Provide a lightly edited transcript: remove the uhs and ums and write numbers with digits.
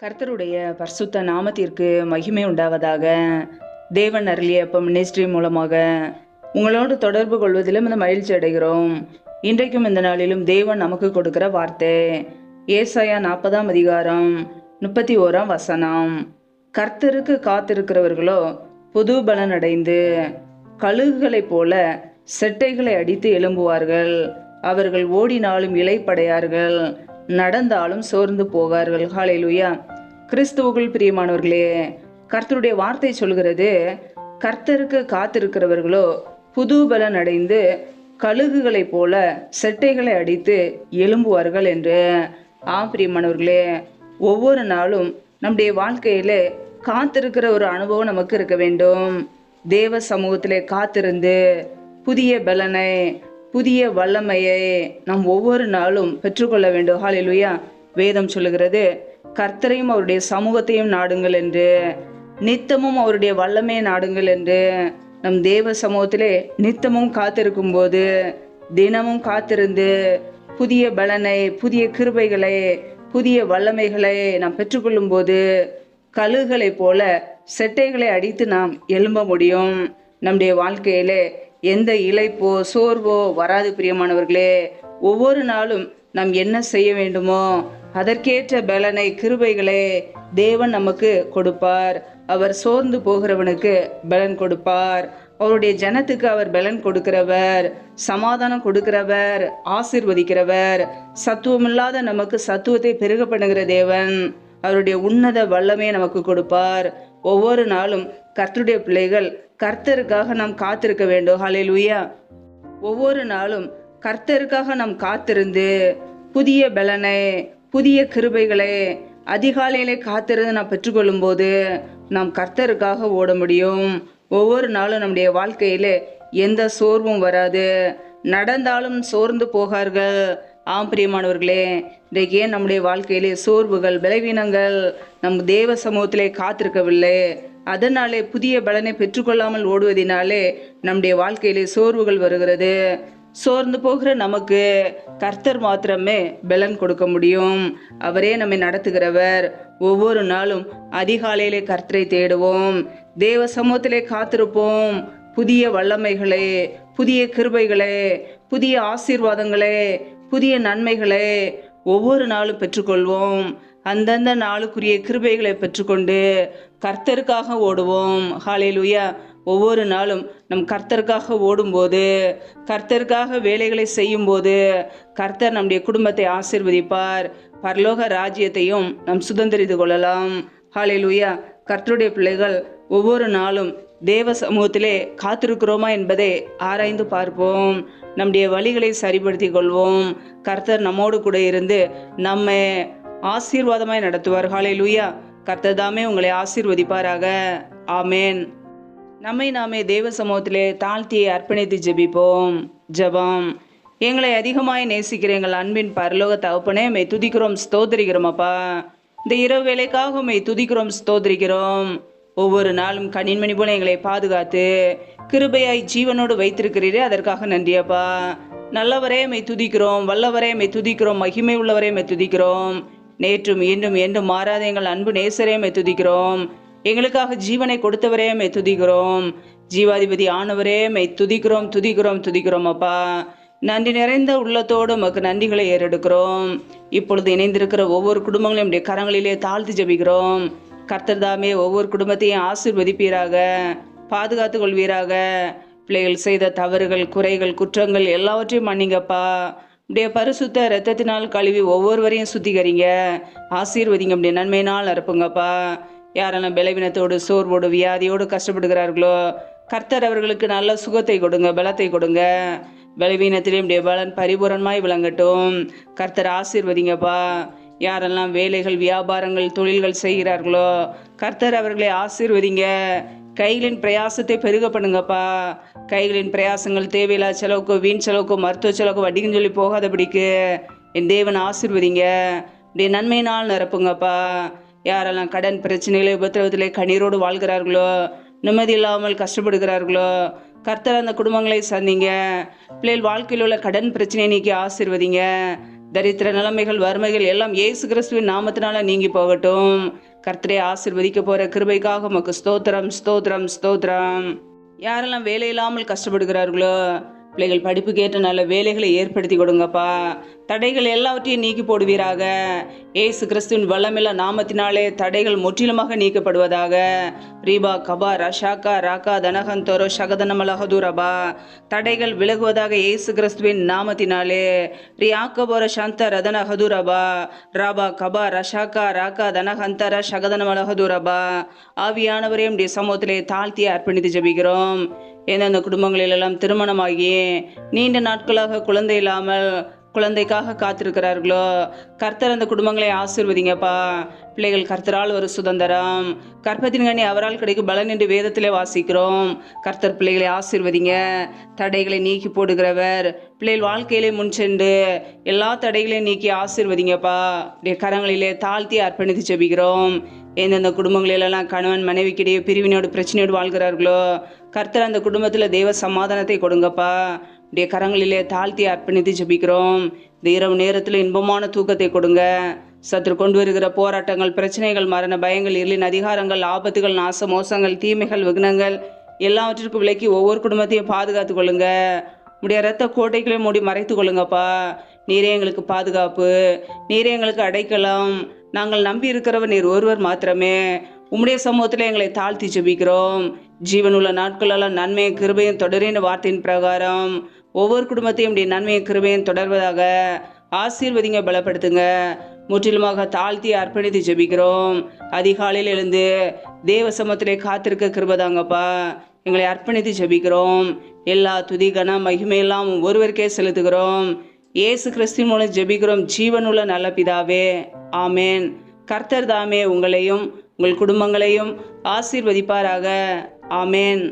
கர்த்தருடைய பரிசுத்த நாமத்திற்கு மகிமை உண்டாவதாக. தேவன் அருளிய மினிஸ்ட்ரி மூலமாக உங்களோடு தொடர்பு கொள்வதிலும் இந்த மகிழ்ச்சி அடைகிறோம். இன்றைக்கும் இந்த நாளிலும் தேவன் நமக்கு கொடுக்கிற வார்த்தை ஏசாயா 40ஆம் அதிகாரம் 31ஆம் வசனம். கர்த்தருக்கு காத்திருக்கிறவர்களோ புது பலன் அடைந்து கழுகுகளைப் போல செட்டைகளை அடித்து எழும்புவார்கள். அவர்கள் ஓடினாலும் இளைப்படையார்கள், நடந்தாலும் சோர்ந்து போவார்கள். ஹல்லேலூயா. கிறிஸ்துவுக்குள் பிரியமானவர்களே, கர்த்தருடைய வார்த்தை சொல்கிறது, கர்த்தருக்கு காத்திருக்கிறவர்களோ புது பலன் அடைந்து கழுகுகளைப் போல செட்டைகளை அடித்து எழும்புவார்கள் என்று. பிரியமானவர்களே, ஒவ்வொரு நாளும் நம்முடைய வாழ்க்கையிலே காத்திருக்கிற ஒரு அனுபவம் நமக்கு இருக்க வேண்டும். தேவ சமூகத்திலே காத்திருந்து புதிய பலனை, புதிய வல்லமையை நாம் ஒவ்வொரு நாளும் பெற்றுக்கொள்ள வேண்டும். ஹல்லேலூயா. வேதம் சொல்லுகிறது, கர்த்தரையும் அவருடைய சமூகத்தையும் நாடுங்கள் என்று, நித்தமும் அவருடைய வல்லமையை நாடுங்கள் என்று. நம் தேவ சமூகத்திலே நித்தமும் காத்திருக்கும் போது, தினமும் காத்திருந்து புதிய பலனை, புதிய கிருபைகளை, புதிய வல்லமைகளை நாம் பெற்றுக்கொள்ளும் போது கழுகுகளை போல செட்டைகளை அடித்து நாம் எழும்ப முடியும். நம்முடைய வாழ்க்கையிலே எந்த இளைப்போ சோர்வோ வராது. பிரியமானவர்களே, ஒவ்வொரு நாளும் நாம் என்ன செய்ய வேண்டுமோ அதற்கேற்ற பலனை, கிருபைகளை தேவன் நமக்கு கொடுப்பார். அவர் சோர்ந்து போகிறவனுக்கு பலன் கொடுப்பார். அவருடைய ஜனத்துக்கு அவர் பலன் கொடுக்கிறவர், சமாதானம் கொடுக்கிறவர், ஆசீர்வதிக்கிறவர். சத்துவமில்லாத நமக்கு சத்துவத்தை பெருக பண்ணுகிற தேவன் அவருடைய உன்னத வல்லமையை நமக்கு கொடுப்பார். ஒவ்வொரு நாளும் கர்த்தருடைய பிள்ளைகள் கர்த்தருக்காக நாம் காத்திருக்க வேண்டும். ஹல்லேலூயா. ஒவ்வொரு நாளும் கர்த்தருக்காக நாம் காத்திருந்து புதிய பலனை, புதிய கிருபைகளை அதிகாலையிலே காத்திருந்து நாம் பெற்றுக்கொள்ளும் போது நாம் கர்த்தருக்காக ஓட முடியும். ஒவ்வொரு நாளும் நம்முடைய வாழ்க்கையிலே எந்த சோர்வும் வராது. நடந்தாலும் சோர்ந்து போகார்கள். பிரியமானவர்களே, இன்றைக்கு ஏன் நம்முடைய வாழ்க்கையிலே சோர்வுகள், பலவீனங்கள் நம் தேவ சமூகத்திலே காத்திருக்கவில்லை? அதனாலே புதிய பலனை பெற்றுக்கொள்ளாமல் ஓடுவதினாலே நம்முடைய வாழ்க்கையிலே சோர்வுகள் வருகிறது. சோர்ந்து போகிற நமக்கு கர்த்தர் மாத்திரமே பலன் கொடுக்க முடியும். அவரே நம்மை நடத்துகிறவர். ஒவ்வொரு நாளும் அதிகாலையிலே கர்த்தரை தேடுவோம், தேவ சமூகத்திலே காத்திருப்போம். புதிய வல்லமைகளே, புதிய கிருபைகளே, புதிய ஆசீர்வாதங்களே, புதிய நன்மைகளை ஒவ்வொரு நாளும் பெற்றுக்கொள்வோம். அந்தந்த நாளுக்குரிய கிருபைகளை பெற்றுக்கொண்டு கர்த்தருக்காக ஓடுவோம். ஹல்லேலூயா. ஒவ்வொரு நாளும் நம் கர்த்தருக்காக ஓடும்போது, கர்த்தருக்காக வேலைகளை செய்யும் போது கர்த்தர் நம்முடைய குடும்பத்தை ஆசீர்வதிப்பார். பரலோக ராஜ்யத்தையும் நாம் சுதந்திரித்து கொள்ளலாம். ஹல்லேலூயா. கர்த்தருடைய பிள்ளைகள் ஒவ்வொரு நாளும் தேவ சமூகத்திலே காத்திருக்கிறோமா என்பதை ஆராய்ந்து பார்ப்போம். நம்முடைய வழிகளை சரிப்படுத்திக் கொள்வோம். கர்த்தர் நம்மோடு கூட இருந்து நம்மை ஆசீர்வாதமாய் நடத்துவார். ஹல்லேலூயா. கர்த்தர் தாமே உங்களை ஆசீர்வதிப்பாராக. ஆமேன். நம்மை நாமே தேவ சமூகத்திலே தாழ்த்தி அர்ப்பணித்து ஜெபிப்போம். ஜெபம். எங்களை அதிகமாய் நேசிக்கிற எங்கள் அன்பின் பரலோக தகப்பனே, மை துதிக்கிறோம், ஸ்தோத்திரிக்கிறோம். அப்பா, இந்த இரவு வேலைக்காக மை துதிக்கிறோம், ஸ்தோத்திரிக்கிறோம். ஒவ்வொரு நாளும் கண்ணின்மணி போல எங்களை பாதுகாத்து கிருபையாய் ஜீவனோடு வைத்திருக்கிறீரே, அதற்காக நன்றியப்பா. நல்லவரே மை துதிக்கிறோம், வல்லவரே மை துதிக்கிறோம், மகிமை உள்ளவரே மை துதிக்கிறோம். நேற்றும் இன்றும் என்றும் மாறாத எங்கள் அன்பு நேசரே மை துதிக்கிறோம். எங்களுக்காக ஜீவனை கொடுத்தவரே மை துதிக்கிறோம். ஜீவாதிபதி ஆனவரே மை துதிக்கிறோம், துதிக்கிறோம், துதிக்கிறோம். அப்பா, நன்றி நிறைந்த உள்ளத்தோடு உமக்கு நன்றிகளை ஏறெடுக்கிறோம். இப்பொழுது இணைந்திருக்கிற ஒவ்வொரு குடும்பங்களையும் நம்முடைய கரங்களிலே தாழ்த்து ஜெபிக்கிறோம். கர்த்தர் தாமே ஒவ்வொரு குடும்பத்தையும் ஆசீர்வதிப்பீராக, பாதுகாத்து கொள்வீராக. பிள்ளைகள் செய்த தவறுகள், குறைகள், குற்றங்கள் எல்லாவற்றையும் மன்னிங்கப்பா. உடைய பரிசுத்த இரத்தத்தினால் கழுவி ஒவ்வொருவரையும் சுத்திகரிங்க, ஆசீர்வதிங்க. அப்படியே நன்மையினால் அறுப்புங்கப்பா. யாரெல்லாம் பலவீனத்தோடு, சோர்வோடு, வியாதியோடு கஷ்டப்படுகிறார்களோ கர்த்தர் அவர்களுக்கு நல்ல சுகத்தை கொடுங்க, பலத்தை கொடுங்க. பலவீனத்திலே உடைய பலன் பரிபூரணமாய் விளங்கட்டும். கர்த்தர் ஆசீர்வதிங்கப்பா. யாரெல்லாம் வேலைகள், வியாபாரங்கள், தொழில்கள் செய்கிறார்களோ கர்த்தர் அவர்களை ஆசீர்வதிங்க. கைகளின் பிரயாசத்தை பெருக பண்ணுங்கப்பா. கைகளின் பிரயாசங்கள் தேவையில்லா செலவுக்கு, வீண் செலவுக்கு, மருத்துவ செலவுக்கு, வட்டிக்குன்னு சொல்லி போகாதபடிக்கு என் தேவன் ஆசீர்வதிங்க. இப்படி நன்மையினால் நிரப்புங்கப்பா. யாரெல்லாம் கடன் பிரச்சனைகளை, உபத்திரவத்திலே கண்ணீரோடு வாழ்கிறார்களோ, நிம்மதி இல்லாமல் கஷ்டப்படுகிறார்களோ கர்த்தர் அந்த குடும்பங்களை சந்திங்க. பிள்ளைகள் வாழ்க்கையில் உள்ள கடன் பிரச்சனையை நீக்கி ஆசீர்வதிங்க. தரித்திர நிலைமைகள், வறுமைகள் எல்லாம் இயேசு கிறிஸ்துவின் நாமத்தினால நீங்கி போகட்டும். கர்த்தரை ஆசீர்வதிக்க போற கிருபைக்காக உமக்கு ஸ்தோத்திரம், ஸ்தோத்திரம், ஸ்தோத்திரம். யாரெல்லாம் வேலை இல்லாமல் கஷ்டப்படுகிறார்களோ, பிள்ளைகள் படிப்புக்கு ஏற்ற நல்ல வேலைகளை ஏற்படுத்தி கொடுங்கப்பா. தடைகள் எல்லாவற்றையும் நீக்கி போடுவீராக. ஏசு கிறிஸ்துவின் வல்லமில்ல நாமத்தினாலே தடைகள் முற்றிலுமாக நீக்கப்படுவதாக. ரீபா கபா ரஷாக்கா ராக்கா தனகந்தோரோ சகதனமலகதூரபா. தடைகள் விலகுவதாக ஏசு கிறிஸ்துவின் நாமத்தினாலே. ரியாக்கபோர சந்த ரதன ஹதுரபா. ராபா கபா ரஷாக்கா ராக்கா தனகந்தர சகதனமலகதூரபா. ஆவியானவரே உம்முடைய சமூகத்திலே தாழ்த்தி அர்ப்பணித்து ஜெபிக்கிறோம். எந்தெந்த குடும்பங்களிலெல்லாம் திருமணமாகி நீண்ட நாட்களாக குழந்தை இல்லாமல் குழந்தைக்காக காத்திருக்கிறார்களோ, கர்த்தர் அந்த குடும்பங்களை ஆசீர்வதிங்கப்பா. பிள்ளைகள் கர்த்தரால் ஒரு சுதந்திரம், கர்ப்பத்தின் கனி அவரால் கிடைக்கும் பலன் என்று வேதத்திலே வாசிக்கிறோம். கர்த்தர் பிள்ளைகளை ஆசீர்வதிங்க. தடைகளை நீக்கி போடுகிறவர், பிள்ளைகள் வாழ்க்கையிலே முன் சென்று எல்லா தடைகளையும் நீக்கி ஆசீர்வதிங்கப்பா. அப்படியே கரங்களிலே தாழ்த்தி அர்ப்பணித்து ஜெபிக்கிறோம். எந்தெந்த குடும்பங்களிலெல்லாம் கணவன் மனைவிக்கிடையே பிரிவினோடு பிரச்சனையோடு வாழ்கிறார்களோ, கர்த்தர் அந்த குடும்பத்தில் தேவ சமாதானத்தை கொடுங்கப்பா. அப்படியே கரங்களிலே தாழ்த்தி அர்ப்பணித்து ஜெபிக்கிறோம். இந்த இரவு நேரத்தில் இன்பமான தூக்கத்தை கொடுங்க. சற்று கொண்டு வருகிற போராட்டங்கள், பிரச்சனைகள், மரண பயங்கள், இருளின் அதிகாரங்கள், ஆபத்துகள், நாச மோசங்கள், தீமைகள், விக்னங்கள் எல்லாவற்றிற்கும் விலக்கி ஒவ்வொரு குடும்பத்தையும் பாதுகாத்து கொள்ளுங்க. உடைய இரத்த கோட்டைகளை மூடி மறைத்து கொள்ளுங்கப்பா. நீரே எங்களுக்கு பாதுகாப்பு, நீரே எங்களுக்கு அடைக்கலம். நாங்கள் நம்பி இருக்கிறவர் நீர் ஒருவர் மாத்திரமே. உம்முடைய சமூகத்தில் எங்களை தாழ்த்தி ஜெபிக்கிறோம். ஜீவனுள்ள நாட்களெல்லாம் நன்மையும் கிருபையும் தொடரின வார்த்தையின் பிரகாரம் ஒவ்வொரு குடும்பத்தையும் உடைய நன்மையும் கிருபையும் தொடர்வதாக. ஆசீர்வதிங்க, பலப்படுத்துங்க. முற்றிலுமாக தாழ்த்தி அர்ப்பணித்து ஜெபிக்கிறோம். அதிகாலையில் எழுந்து தேவ சமூகத்திலே காத்திருக்க கிருபதாங்கப்பா. எங்களை அர்ப்பணித்து ஜெபிக்கிறோம். எல்லா துதி கன மகிமையெல்லாம் ஒருவருக்கே செலுத்துகிறோம். இயேசு கிறிஸ்துவின் மூலம் ஜெபிக்கிறோம் ஜீவனுள்ள நல்ல பிதாவே, ஆமேன். கர்த்தர் தாமே உங்களையும் உங்கள் குடும்பங்களையும் ஆசீர்வதிப்பாராக. ஆமேன்.